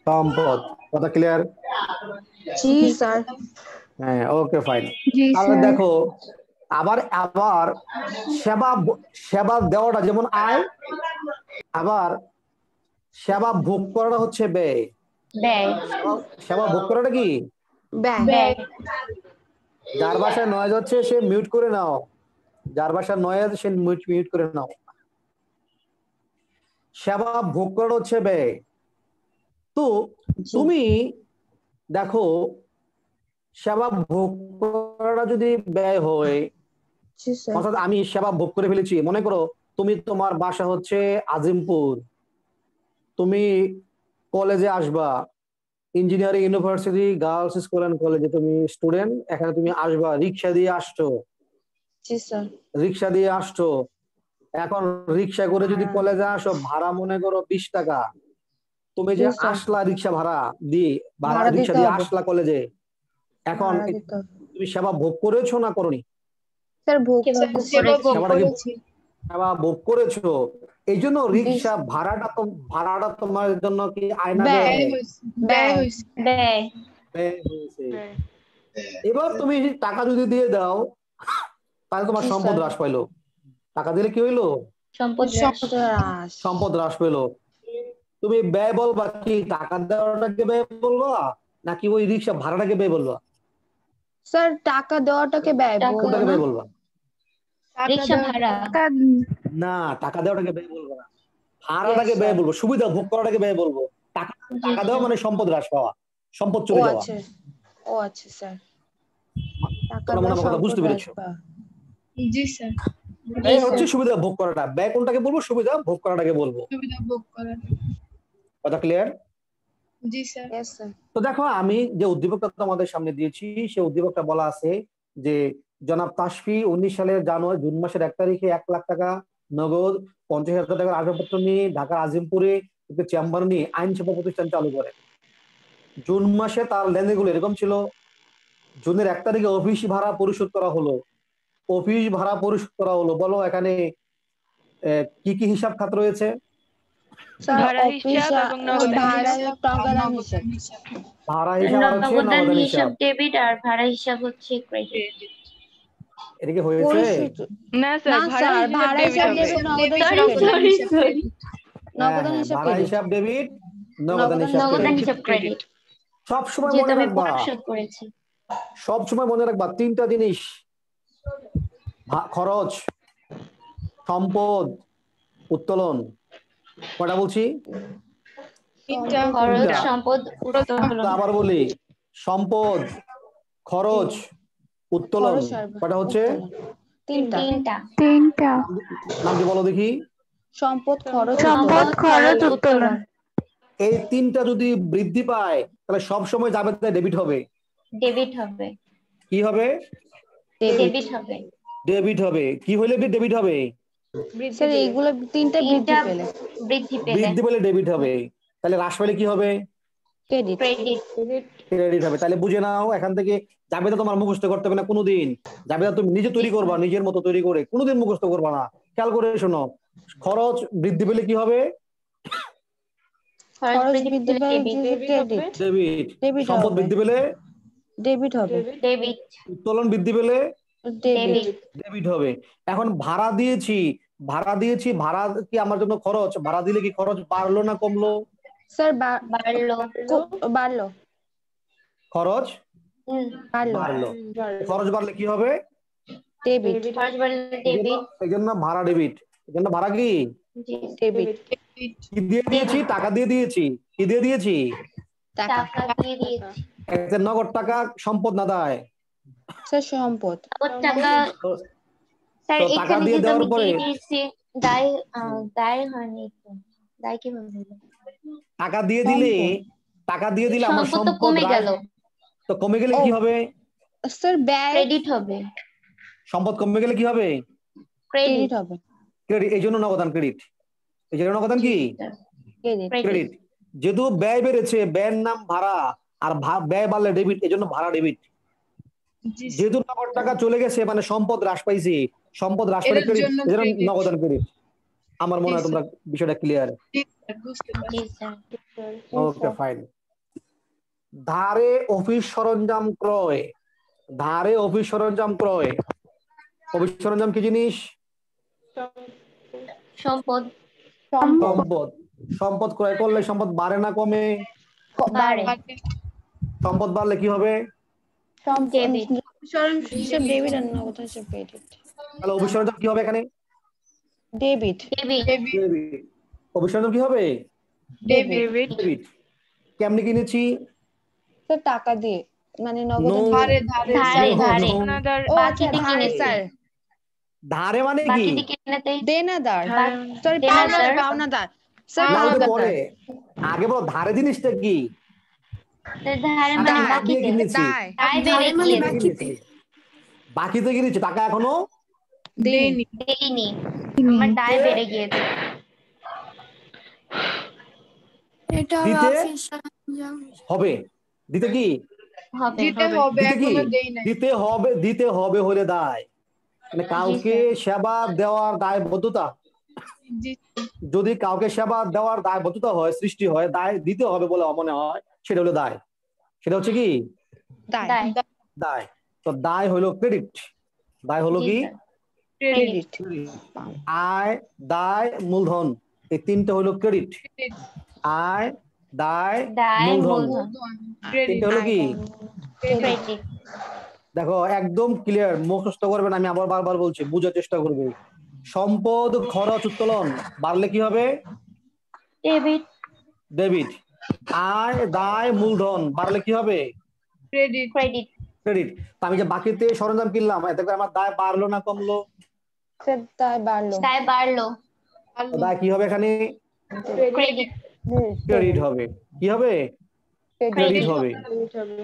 সম্পদ। কথা ক্লিয়ার? জি স্যার। হ্যাঁ, ওকে ফাইন। তাহলে দেখো, আবার সেবা দেওয়াটা যেমন আয়, আবার সেবা ভোগ করাটা হচ্ছে ব্যয়। সেবা ভোগ করাটা কি? ব্যয়। যার বাসায় নয়েজ হচ্ছে সে মিউট করে নাও। যার বাসায় নয়েজ সে মিউট করে নাও। সেবা ভোগ করাটা হচ্ছে ব্যয়। তো তুমি দেখো, সেবা ভোগ করাটা যদি ব্যয় হয়, অর্থাৎ আমি সেবা ভোগ করে ফেলেছি। মনে করো তুমি, তোমার বাসা হচ্ছে আজিমপুর, তুমি কলেজে আসবা, engineering university girls school and কলেজে তুমি স্টুডেন্ট। এখানে তুমি আসবা, রিক্সা দিয়ে আসছো। এখন রিক্সা করে যদি কলেজে আসো, ভাড়া মনে করো 20 টাকা। তুমি যে আসলা রিক্সা ভাড়া দিয়ে, রিক্সা দিয়ে আসলা কলেজে, এখন তুমি সেবা ভোগ করেছো না করনি? সেবা ভোগ করেছো। এই জন্য রিক্সা ভাড়াটা তোমার জন্য কি আয়না ব্যয়? এবার তুমি টাকা যদি দিয়ে দাও তাহলে তোমার সম্পদ হ্রাস পাইলো। টাকা দিলে কি হইলো? সম্পদ হ্রাস পেলো। তুমি ব্যয় বলবা কি? টাকা দেওয়াটাকে ব্যয় বলবা নাকি ওই রিক্সা ভাড়াটাকে ব্যয় বলবা? স্যার টাকা দেওয়াটাকে ব্যয় বলবা। না, টাকা দেওয়াটাকে ব্যয় বলবো না, ভাড়াটাকে ব্যয় বলবো। সুবিধা ভোগ করাটাকে ব্যয় বলবো। টাকা দেওয়া মানে সম্পদ হ্রাস পাওয়া, সম্পদ চলে যাওয়া। ও আচ্ছা স্যার। তোমরা মনে হয় কথা বুঝতে পেরেছো? জি স্যার। এই হচ্ছে সুবিধা ভোগ করাটা। ব্যয় কোনটাকে বলবো? সুবিধা ভোগ করাটাকে বলবো। কথা ক্লিয়ার? জি স্যার। তো দেখো, আমি যে উদ্দীপকটা তোমাদের সামনে দিয়েছি, সেই উদ্দীপকটা বলা আছে যে জনাব তাসফি 19 সালের জুন মাসের 1 তারিখে 1 লাখ টাকা নগদ, 50,000 টাকার আসবাবপত্র নিয়ে ঢাকার আজিমপুরে একটি চেম্বার নিয়ে আইন সেবা প্রতিষ্ঠান চালু করেন। জুন মাসে তার লেনদেনগুলো এরকম ছিল: জুনের 1 তারিখে অফিস ভাড়া পরিশোধ করা হলো। বলো এখানে কি কি হিসাব খাত রয়েছে? ভাড়া হিসাব এবং ভাড়া হিসাব আর হচ্ছে নগদান হিসাব। ডেবিট আর ভাড়া হিসাব হচ্ছে ক্রেডিট। এটা কি হয়েছে? না স্যার, ভাড়া হিসাব ডেবিট, নগদান হিসাব ভাড়া হিসাব ডেবিট, নগদান হিসাব ক্রেডিট। সব সময় মনে রাখবা, সব সময় মনে রাখবা 3টা জিনিস: খরচ, সম্পদ, উত্তোলন। কটা বলছি? খরচ, তিনটা। সম্পদ, তো উত্তোলন। আবার বলি, সম্পদ, খরচ, উত্তোলন, খরচ আর কটা হচ্ছে? উত্তোলন। তিনটা। নামটি বলো দেখি। সম্পদ, খরচ, সম্পদ, উত্তোলন। খরচ, উত্তোলন। এই তিনটা যদি বৃদ্ধি পায় তাহলে সব সময় যাবে ডেবিট হবে। ডেবিট হবে। কি হবে? ডেবিট হবে। ডেবিট হবে। কি হইলে ডেবিট হবে? স্যার এইগুলো তিনটা বৃদ্ধি তিনটা পেলে বৃদ্ধি পেলে বৃদ্ধি পেলে ডেবিট হবে। তাহলে হ্রাস পেলে কি হবে? ক্রেডিট। ক্রেডিট। ক্রেডিট হবে। তাহলে বুঝে নাও, এখান থেকে জাবেদা তোমার মুখস্থ করতে হবে না কোনোদিন। জাবেদা তুমি নিজে তৈরি করবা, নিজের মতো তৈরি করে, কোনোদিন মুখস্থ করবা না। খেয়াল করে শোনো, খরচ বৃদ্ধি পেলে কি হবে? খরচ বৃদ্ধি পেলে ক্রেডিট। ডেবিট। ডেবিট সম্পদ হবে। বৃদ্ধি পেলে ডেবিট হবে। ডেবিট। উত্তোলন বৃদ্ধি পেলে ডেবিট। ডেবিট হবে। এখন ভাড়া দিয়েছি, ভাড়া কি আমার জন্য খরচ? ভাড়া দিলে কি খরচ বাড়লো না কমলো? স্যার বাড়লো। বাড়লো। খরচ বাড়লো। বাড়লো। খরচ বাড়লে কি হবে? ডেবিট। খরচ বাড়লে ডেবিট। এই জন্য ভাড়া ডেবিট। এই জন্য ভাড়া কি? ডেবিট। কি দিয়ে দিয়েছি? টাকা দিয়ে দিয়েছি। কি দিয়ে দিয়েছি? টাকা। টাকা দিয়ে দিয়েছি। একটা নগদ টাকা সম্পদ না দায়? স্যার সম্পদ। টাকা। স্যার তো টাকা এখানে দিয়ে যেহেতু দেওয়ার আমি পরে দিয়ে দিয়েছি, দায় দায় হয়নি তো। দায় কিভাবে হলো? টাকা দিয়ে দিলে আমার সম্পদ তো সম্পদ কমে গেল। তো কমে গেলে কি হবে? স্যার ব্যয়। ক্রেডিট হবে। সম্পদ কমে গেলে কি হবে? ক্রেডিট হবে। ক্রেডিট। এই জন্য নগদান ক্রেডিট। এই জন্য নগদান কি? ক্রেডিট। যেহেতু ব্যয় বেড়েছে, ব্যয়ের নাম ভাড়া, আর ব্যয় বাড়লে ডেবিট, এই জন্য ভাড়া ডেবিট। যেহেতু নগদ টাকা চলে গেছে মানে সম্পদ হ্রাস পাইছে, সম্পদ হ্রাস পেলে ক্রেডিট, এই জন্য নগদান ক্রেডিট। আমার মনে হয় তোমরা বিষয়টা ক্লিয়ার। Okay fine. ধারে অফিস সরঞ্জাম ক্রয়। ধারে অফিস সরঞ্জাম ক্রয়। অফিস সরঞ্জাম কি জিনিস? সম্পদ। সম্পদ। সম্পদ ক্রয় করলে সম্পদ বাড়ে না কমে? বাড়ে। সম্পদ বাড়লে কি হবে? ডেবিট। হিসাব ডেবিট আর নগদ হিসাব ক্রেডিট। তাহলে অফিস সরঞ্জাম কি হবে এখানে? ডেবিট। ডেবিট। অফিস সরঞ্জাম কি হবে? ডেবিট। ডেবিট। কেমনে কিনেছি? স্যার টাকা দিয়ে, মানে নগদ। ধারে। ও আচ্ছা, ধারে স্যার। ধারে মানে কি? বাকিতে কিনেতে দেনাদার। সরি, পাওনাদার। স্যার না, ওটা পাওনাদার। পরে। আগে বলো ধারে জিনিসটা কি? ধারে মানে টাকা দিয়ে বাকিতে। কিনেছি। দায় বেড়ে গিয়েছে। বাকিতে কিনেছি, টাকা এখনো দেইনি। আমার দায় বেড়ে গিয়েছে। দিতে হবে। দিতে কি হবে। দিতে হবে হলে দায়, মানে কাউকে সেবা দেওয়ার দায়বদ্ধতা। যদি কাউকে সেবা দেওয়ার দায়বদ্ধতা হয়, সৃষ্টি হয়, দায় দিতে হবে বলে মনে হয়, সেটা হলো দায়। সেটা হচ্ছে কি? দায়। তো দায় হলো ক্রেডিট। দায় হলো কি? ক্রেডিট। আয়, দায়, মূলধন, এই তিনটা হলো ক্রেডিট। আয়, দায়, মূলধন, তিনটা হলো কি? দেখো একদম ক্লিয়ার, মুখস্থ করবে না, আমি আবার বারবার বলছি, বুঝার চেষ্টা করবে। সম্পদ, খরচ, উত্তোলন বাড়লে কি হবে? ডেবিট। ডেবিট। আয়, দায়, মূলধন বাড়লে কি হবে? ক্রেডিট। ক্রেডিট। আমি যে বাকিতে সরঞ্জাম কিনলাম, এতে করে আমার দায় বাড়লো না কমলো? দায় বাড়লো। দায় কি হবে এখানে? ক্রেডিট। ক্রেডিট হবে। কি হবে? ক্রেডিট হবে।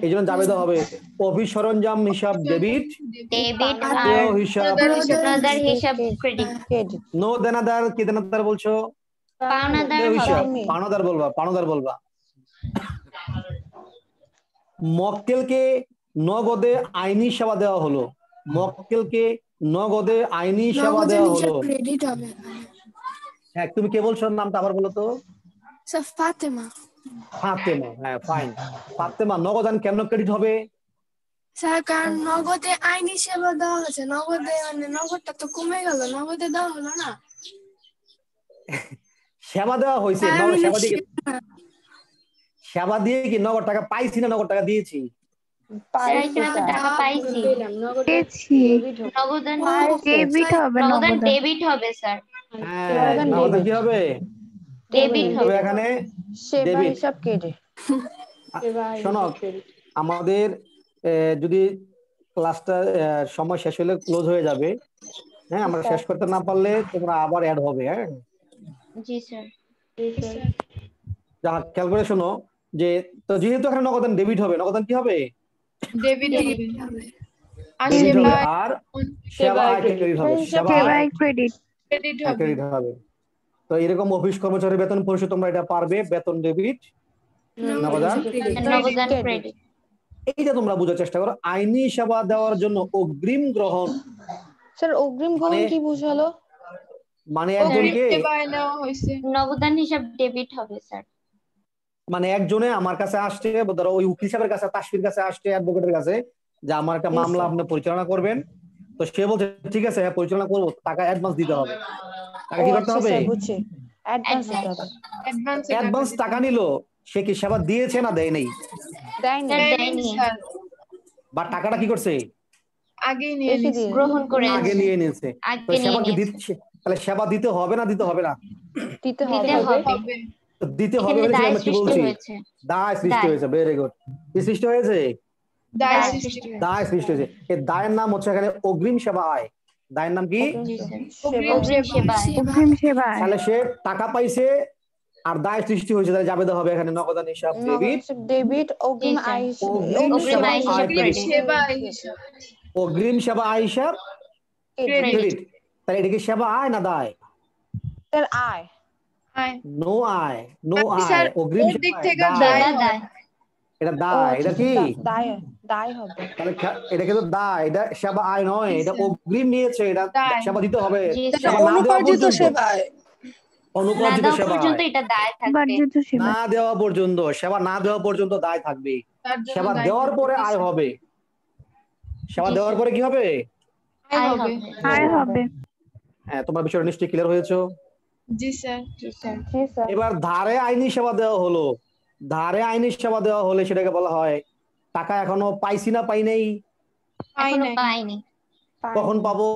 এই জন্য জাবেদা হবে অফিস সরঞ্জাম হিসাব ডেবিট, হিসাব ক্রেডিট। নো দেনাদার। কি দেনাদার বলছো? পাওনাদার বলবা, পাওনাদার বলবা। মক্কেলকে নগদে আইনি সেবা দেওয়া হলো। মক্কেলকে নগদে আইনি সেবা দেওয়া হলো। হ্যাঁ, তুমি কে বলছো? নামটা আবার বলো তো। ফাতেমা। ফাতেমা। হ্যাঁ ফাইন। ফাতেমা, নগদ আইন কেন ক্রেডিট হবে? স্যার কারণ নগদে আইনি সেবা দেওয়া হচ্ছে, নগদে মানে নগদটা তো কমে গেল, নগদে দেওয়া হলো না। সেবা দেওয়া হয়েছে, সেবা দিয়ে কি নগদ টাকা পাইছি না নগদ টাকা দিয়েছি? ডেবিট হবে স্যার। হ্যাঁ, নগদ কি হবে? ডেবিট হবে এখানে সেবা ডেবিট হিসাব ক্রেডিট। শোনো আমাদের যদি ক্লাসটা সময় শেষ হলে ক্লোজ হয়ে যাবে, হ্যাঁ আমরা শেষ করতে না পারলে তোমরা আবার অ্যাড হবে। হ্যাঁ জি স্যার। যা খেয়াল করে শোনো যে তো যেহেতু এখানে নগদান ডেবিট হবে, নগদান কি হবে? ডেবিট হবে আর ডেবিট হবে। সেবা আর সেবা আয় ক্রেডিট হবে, সেবা আয় ক্রেডিট ক্রেডিট হবে। ক্রেডিট হবে। তো এরকম অফিস কর্মচারী বেতন পরিশোধ তোমরা এটা পারবে, বেতন ডেবিট, নগদান নগদান ক্রেডিট। এইটা তোমরা বোঝার চেষ্টা করো। আইনি সেবা দেওয়ার জন্য অগ্রিম গ্রহণ, স্যার অগ্রিম গ্রহণ কি বোঝালো? মানে একজনকে সেবায় নেওয়া হয়েছে। নগদান হিসাব ডেবিট হবে স্যার। মানে একজনে আমার কাছে আসছে, ধরো ওই উকিল সাহেবের কাছে, তাসফির কাছে আসছে, অ্যাডভোকেটের কাছে, যে আমার একটা মামলা আপনি পরিচালনা করবেন। তো সে বলছে ঠিক আছে হ্যাঁ পরিচালনা করবো, টাকা অ্যাডভান্স দিতে হবে। টাকা কি করতে হবে? অ্যাডভান্স টাকা নিল, সে কি সেবা দিয়েছে না দেয় নাই? দেয়নি বা টাকাটা কি করছে? আগে নিয়ে নিয়েছে, গ্রহণ করে আগে নিয়ে নিয়েছে। তো সেবা কি দিচ্ছে? তাহলে সেবা দিতে হবে না দিতে হবে না? দিতে হবে। দিতে হবে বলে আমরা কি বলছি? দায় সৃষ্টি হয়েছে। Very good. কি সৃষ্টি হয়েছে? দায় সৃষ্টি হয়েছে। এই দায়ের নাম হচ্ছে এখানে অগ্রিম সেবা আয়। দায়ের নাম কি? অগ্রিম সেবা। তাহলে সে টাকা পাইছে আর দায় সৃষ্টি হয়েছে, তাহলে যাবে হবে এখানে নগদান হিসাব ডেবিট, ডেবিট অগ্রিম আয় অগ্রিম সেবা আয় ক্রেডিট, সেবা হিসাব অগ্রিম সেবা আয় হিসাব ক্রেডিট। তাহলে এটা কি সেবা আয় না দায়? স্যার আয়। নো আয়, নো আয়। অগ্রিম দিক সেবা থেকে দায়, দায়। এটা দায়। এটা কি দায়? দায় হবে। তাহলে এটা কিন্তু দায়, এটা সেবা আয় নয়, এটা অগ্রিম নিয়েছে, এটা সেবা দিতে হবে। সেবা না দেওয়া পর্যন্ত, অনুপার্জিত সেবা এটা দায় থাকবে। না দেওয়া পর্যন্ত, সেবা না দেওয়া পর্যন্ত দায় থাকবে। সেবা দেওয়ার পরে আয় হবে। সেবা দেওয়ার পরে কি হবে? আয় হবে। হ্যাঁ তোমার বিষয়টা নিশ্চয়ই ক্লিয়ার হয়েছে। জি স্যার। এবার ধারে আইনি সেবা দেওয়া হলো। ধারে আইনি সেবা দেওয়া হলে সেটাকে বলা হয় টাকা এখনো পাইছি না পাই নাই? পাইনি। কখন পাবো?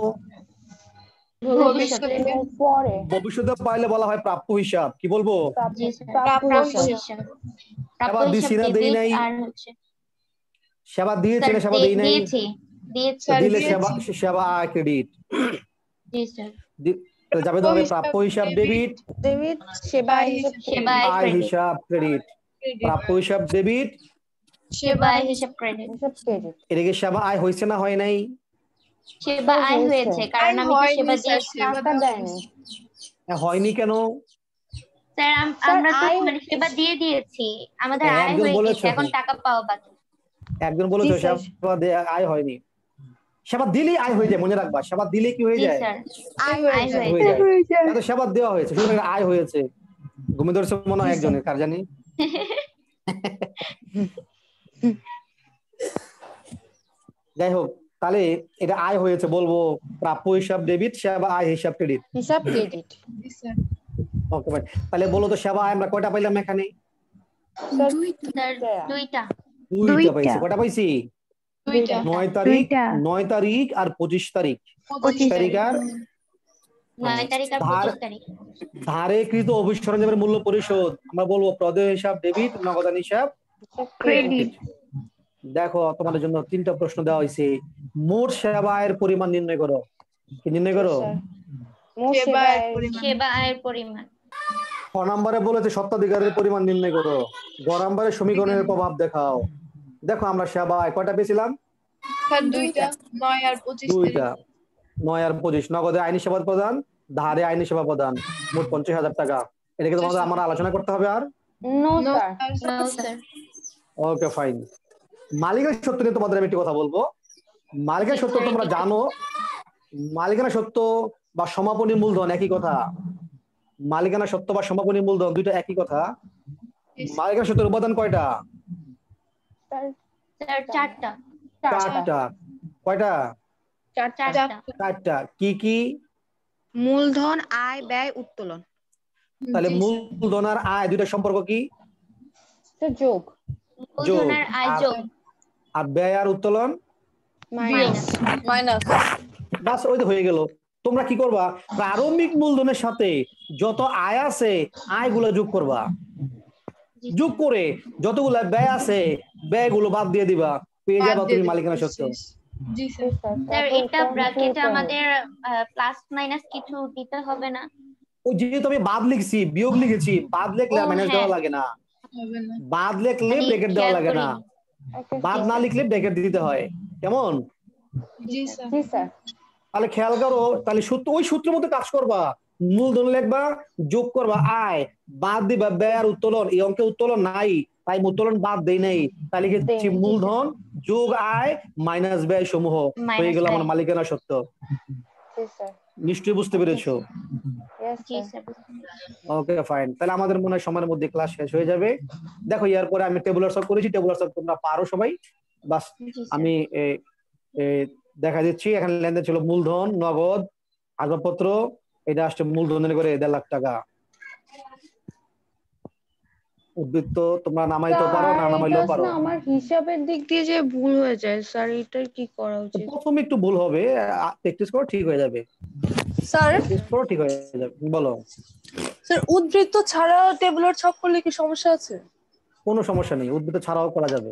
ভবিষ্যতে পাইলে বলা হয় প্রাপ্য হিসাব। কি বলবো? সেবা দিছি না দেই নাই? সেবা দিয়েছে না সেবা দেই নাই? দিলে সেবা আয় ক্রেডিট। যাবে হবে প্রাপ্য হিসাব ডেবিট, সেবা আয় হিসাব ক্রেডিট। প্রাপ্য হিসাব ডেবিট, সেবা আয় হিসাব ক্রেডিট। এটা কি সেবা আয় হয়েছে না হয় নাই? সেবা আয় হয়েছে, কারণ আমি তো সেবা দিয়েছি। টাকা দেয়নি। হয়নি কেন? স্যার আমরা তো মানে সেবা দিয়ে দিয়েছি, আমাদের আয় হয়ে গেছে, এখন টাকা পাওয়া বাকি। একজন বলেছে সেবা আয় হয়নি। সেবা দিলেই আয় হয়ে যায়, মনে রাখবা। সেবা দিলে কি হয়ে যায়? আয় হয়ে যায়। তাহলে সেবা দেওয়া হয়েছে, শুধু আয় হয়েছে। ঘুমে ধরছে মনে হয় একজনের, কার জানি। যাই হোক, তাহলে এটা আয় হয়েছে বলবো প্রাপ্য হিসাব ডেবিট, সেবা আয় হিসাব ক্রেডিট। হিসাব ক্রেডিট। ওকে ভাই, তাহলে বলো তো সেবা আয় আমরা কয়টা পাইলাম এখানে? দুইটা পাইছি। কয়টা পাইছি? 9 তারিখ আর 25 তারিখ। 25 তারিখ আর 25 তারিখ। ধারে কৃত অফিস সরঞ্জামের মূল্য পরিশোধ আমরা বলবো প্রদেয় হিসাব ডেবিট, নগদান হিসাব ক্রেডিট। দেখো তোমাদের জন্য 3টা প্রশ্ন দেওয়া হয়েছে। মোট সেবা আয়ের পরিমাণ নির্ণয় করো। কি নির্ণয় করো? সেবা আয়ের পরিমাণ। ক নম্বরে বলেছে স্বত্বাধিকারের পরিমাণ নির্ণয় করো। গ নম্বরে সমীকরণের প্রভাব দেখাও। দেখো আমরা সেবা আয় কয়টা পেয়েছিলাম? দুইটা, 9 আর 25। দুইটা, 9 আর 25। নগদে আইনি সেবা প্রদান, ধারে আইনি সেবা প্রদান, মোট 50,000 টাকা। এটাকে তোমাদের আমার আলোচনা করতে হবে আর? No sir. Okay fine. মালিকানা সত্ত্ব নিয়ে তোমাদের আমি একটি কথা বলবো। মালিকানা সত্ত্ব তোমরা জানো, মালিকানা সত্ত্ব বা সমাপনী মূলধন একই কথা। মালিকানা সত্ত্ব বা সমাপনী মূলধন দুইটা একই কথা। মালিকানা সত্ত্বের উপাদান কয়টা? চারটা। কয়টা? চারটা। কি কি? মূলধন, আয়, ব্যয়, উত্তোলন। তাহলে মূলধন আর আয় দুইটা সম্পর্ক কি? যোগ। আর ব্যয় আর উত্তোলন মাইনাস। বাস, ওই তো হয়ে গেল। তোমরা কি করবা? প্রারম্ভিক মূলধনের সাথে যত আয় আছে আয়গুলো যোগ করবা। জি যোগ স্যার। করে যতগুলো ব্যয় আছে ব্যয়গুলো বাদ দিয়ে দিবা, পেয়ে বাদ যাবা দিয়ে তুমি দেব, মালিকানা সত্ত্ব। শেষ। জি স্যার। স্যার এটা ব্র্যাকেটে আমাদের প্লাস মাইনাস কিছু দিতে হবে না? ও যেহেতু আমি বাদ লিখছি, বিয়োগ লিখেছি, বাদ লিখলে ও মাইনাস হ্যাঁ, দেওয়া লাগে না, হবে না। বাদ লিখলে মানে ব্র্যাকেট দেওয়া খেয়াল লাগে না, করিনি। বাদ জি না স্যার। লিখলে ব্র্যাকেট দিতে হয়। কেমন? জি স্যার। তাহলে খেয়াল করো, তাহলে সূত্র ওই সূত্রের মতো কাজ করবা, মূলধন লিখবা, যোগ করবা আয়, বাদ দিবা ব্যয় আর উত্তোলন। এই অঙ্কে উত্তোলন নাই, তাই উত্তোলন বাদ দেই নাই, তাই লিখেছি মূলধন যোগ আয় মাইনাস ব্যয় সমূহ, হয়ে মাইনাস গেল আমার ব্যয়। মালিকানা সত্ত্ব। নিশ্চয়ই বুঝতে পেরেছো? জি স্যার। ওকে ফাইন, তাহলে আমাদের মনে হয় সময়ের মধ্যে ক্লাস শেষ হয়ে যাবে। দেখো এরপরে আমি টেবুলার সলভ করেছি, টেবুলার সলভ তোমরা পারো সবাই। বাস জি স্যার। আমি দেখা দিচ্ছি। এখানে লেনদেন ছিল মূলধন, নগদ, আসবাবপত্র, এটা আসছে মূলধনের করে 1.5 লাখ টাকা। উদ্বৃত্ত তোমরা নামাইতেও পারো, না নামাইলেও পারো। আমার হিসাবের দিক দিয়ে যে ভুল হয়ে যায় স্যার, এটার কি করা তো উচিত? প্রথমে একটু ভুল হবে, প্র্যাকটিস করো ঠিক হয়ে যাবে, স্যার প্র্যাকটিস করো ঠিক হয়ে যাবে। বলো। স্যার উদ্বৃত্ত ছাড়া টেবিলের ছক করলে কি সমস্যা আছে? কোনো সমস্যা নেই, উদ্বৃত্ত ছাড়াও করা যাবে,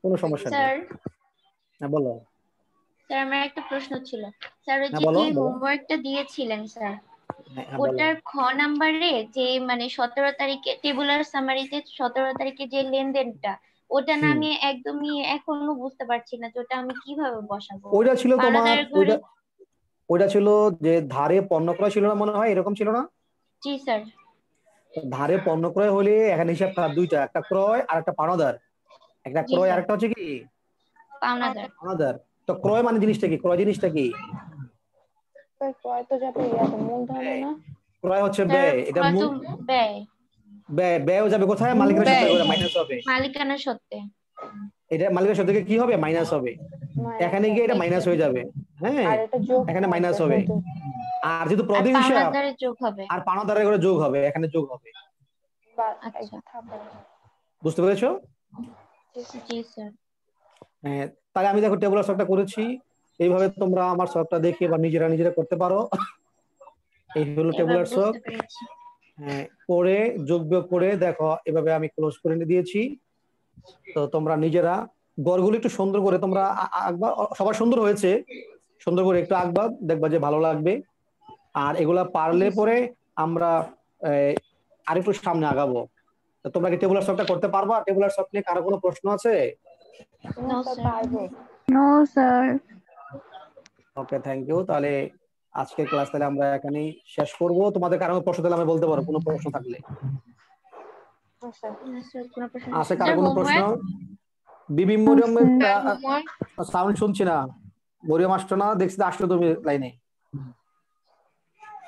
কোনো সমস্যা নেই। স্যার, হ্যাঁ বলো। স্যার আমার একটা প্রশ্ন ছিল। স্যার ওই হ্যাঁ যে বলো যে বলো। হোমওয়ার্কটা দিয়েছিলেন স্যার, হ্যাঁ বলো। ওটার খ নাম্বারে যে মানে 17 তারিখে টেবুলার সামারিতে 17 তারিখে যে লেনদেনটা, ওটা না আমি একদমই এখনো বুঝতে পারছি না যে ওটা আমি কিভাবে বসাবো। ওইটা ছিল তোমার, পাওনাদারের ঘরে। ওইটা ছিল যে ধারে পণ্য ক্রয় ছিল না, মনে হয় এরকম ছিল না? জি স্যার। ধারে পণ্য ক্রয় হলে এখানে হিসাব তার দুইটা, একটা ক্রয় আর একটা পাওনাদার। একটা জি ক্রয় আর স্যার। একটা হচ্ছে কি পাওনাদার। পাওনাদার। তো ক্রয় মানে জিনিসটা কি, ক্রয় জিনিসটা কি? ব্যয়। ক্রয় হচ্ছে স্যার ব্যয়, এটা ক্রয় তো ব্যয়। ব্যয়, ব্যয় যাবে কোথায়? মালিকানা সত্ত্বে করে মাইনাস হবে। মালিকানা সত্ত্বে। এটা মালিকানা সত্ত্বে কি হবে? মাইনাস হবে। এখানে গিয়ে এটা জি মাইনাস স্যার। হয়ে যাবে। হ্যাঁ, এখানে মাইনাস হবে। আর যেহেতু আর প্রদীপ হিসাব, পাওনাদারে যোগ হবে। আর পাওনাদারের করে যোগ হবে, এখানে যোগ হবে। আচ্ছা। বুঝতে পেরেছো? জি স্যার। হ্যাঁ, তাহলে আমি দেখো টেবুলার সলভটা করেছি, এইভাবে তোমরা আমার সলভটা দেখে বা নিজেরা নিজেরা করতে পারো। এই হলো এবার টেবুলার সলভ। বুঝতে পেরেছি। হ্যাঁ, করে যোগ বিয়োগ করে দেখো এভাবে আমি ক্লোজ করে দিয়েছি। তো তোমরা নিজেরা গড়গুলো একটু সুন্দর করে তোমরা আঁকবা, সবার সুন্দর হয়েছে, সুন্দর করে একটু আঁকবা, দেখবা যে ভালো লাগবে। আর এগুলা পারলে পরে আমরা আরেকটু সামনে আগাবো। তো তোমরা কি টেবুলার সলভটা করতে পারবা? টেবুলার সলভ নিয়ে কারো কোনো প্রশ্ন আছে? No sir. No sir. Okay, thank you. তাহলে আজকের ক্লাস তাহলে আমরা এখানেই শেষ করব। তোমাদের কারো প্রশ্ন তাহলে আমি বলতে পারো, কোনো প্রশ্ন থাকলে। না স্যার কোনো প্রশ্ন নেই। আছে কারো স্যার কোনো প্রশ্ন? হোমওয়ার্ক। বিবি মরিয়মের স্যার হোমওয়ার্ক। সাউন্ড শুনছি না। মরিয়ম আসছো না, দেখছি আসছো তুমি লাইনে।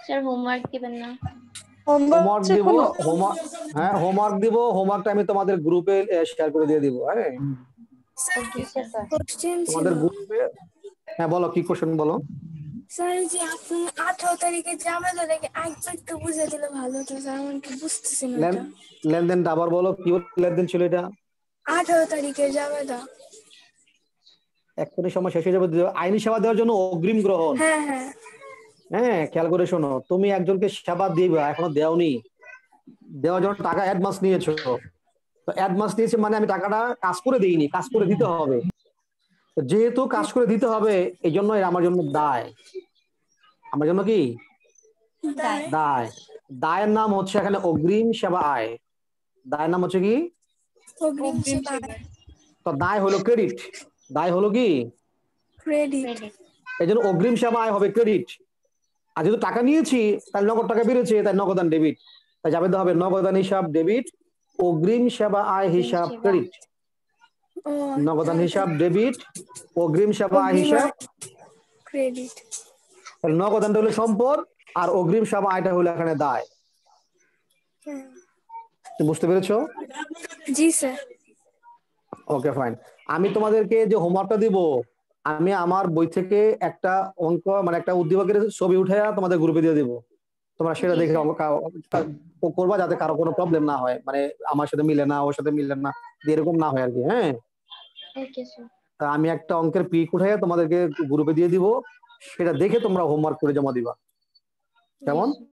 স্যার হোমওয়ার্ক দিবেন না? হোমওয়ার্ক দিব, এখনো হোমওয়ার্ক, হ্যাঁ হোমওয়ার্ক দিব। হোমওয়ার্কটা আমি তোমাদের গ্রুপে শেয়ার করে দিয়ে দিব। হ্যাঁ, স্যার ওকে স্যার। কোশ্চেন ছিল। তোমাদের গ্রুপে। হ্যাঁ বলো, কি কোশ্চেন বলো। স্যার এই যে আপনি 18 তারিখে ঝামেলা রেখে আরেকটু একটু বুঝে দিলে ভালো হতো স্যার, আমি কি বুঝতেছি না এটা। লেনদেনটা আবার বলো, কি লেনদেন ছিল এটা? 18 তারিখে ঝামেলা। এক্ষুনি সময় শেষ হয়ে যাবে। আইনি সেবা দেওয়ার জন্য অগ্রিম গ্রহণ। হ্যাঁ হ্যাঁ। হ্যাঁ, খেয়াল করে শোনো, তুমি একজনকে সেবা দিবা, এখনো দেওনি, দেওয়ার জন্য টাকা অ্যাডভান্স নিয়েছো। তো অ্যাডভান্স নিয়েছে মানে আমি টাকাটা কাজ করে দিইনি, কাজ করে দিতে হবে। তো যেহেতু কাজ করে দিতে হবে, এই জন্য আমার জন্য দায়। আমার জন্য কি দায়। দায়? দায়ের নাম হচ্ছে এখানে অগ্রিম সেবা আয়। দায়ের নাম হচ্ছে কি? অগ্রিম অগ্রিম সেবা। সেবা। তো দায় হলো ক্রেডিট, দায় হলো কি? ক্রেডিট। ক্রেডিট। এই জন্য অগ্রিম সেবা আয় হবে ক্রেডিট। আর যেহেতু টাকা নিয়েছি, তাহলে নগদ টাকা বেড়েছে, তাই নগদান ডেবিট। তাই যাবে হবে নগদান হিসাব ডেবিট, অগ্রিম সেবা আয় হিসাব সেবা। ক্রেডিট। ও নগদান হিসাব ডেবিট, অগ্রিম সেবা আয় অগ্রিম হিসাব ক্রেডিট। তাহলে নগদানটা হলো সম্পদ, আর অগ্রিম সেবা আয়টা হলো এখানে দায়। তুমি বুঝতে পেরেছো? জি স্যার। Okay fine. আমি তোমাদেরকে যে হোমওয়ার্কটা দিব, আমি আমার বই থেকে একটা অঙ্ক মানে একটা উদ্দীপকের ছবি উঠে তোমাদের গ্রুপে দিয়ে দিব। তোমরা সেটা জি দেখে স্যার। করবা, যাতে কারো কোনো প্রবলেম না হয়, মানে আমার সাথে মিলে না, ওর সাথে মিলে না, এরকম না হয় আর কি। হ্যাঁ, ওকে স্যার। তা আমি একটা অঙ্কের পিক উঠে তোমাদেরকে গ্রুপে দিয়ে দিব, সেটা দেখে তোমরা হোমওয়ার্ক করে জমা দিবা। জি কেমন? স্যার।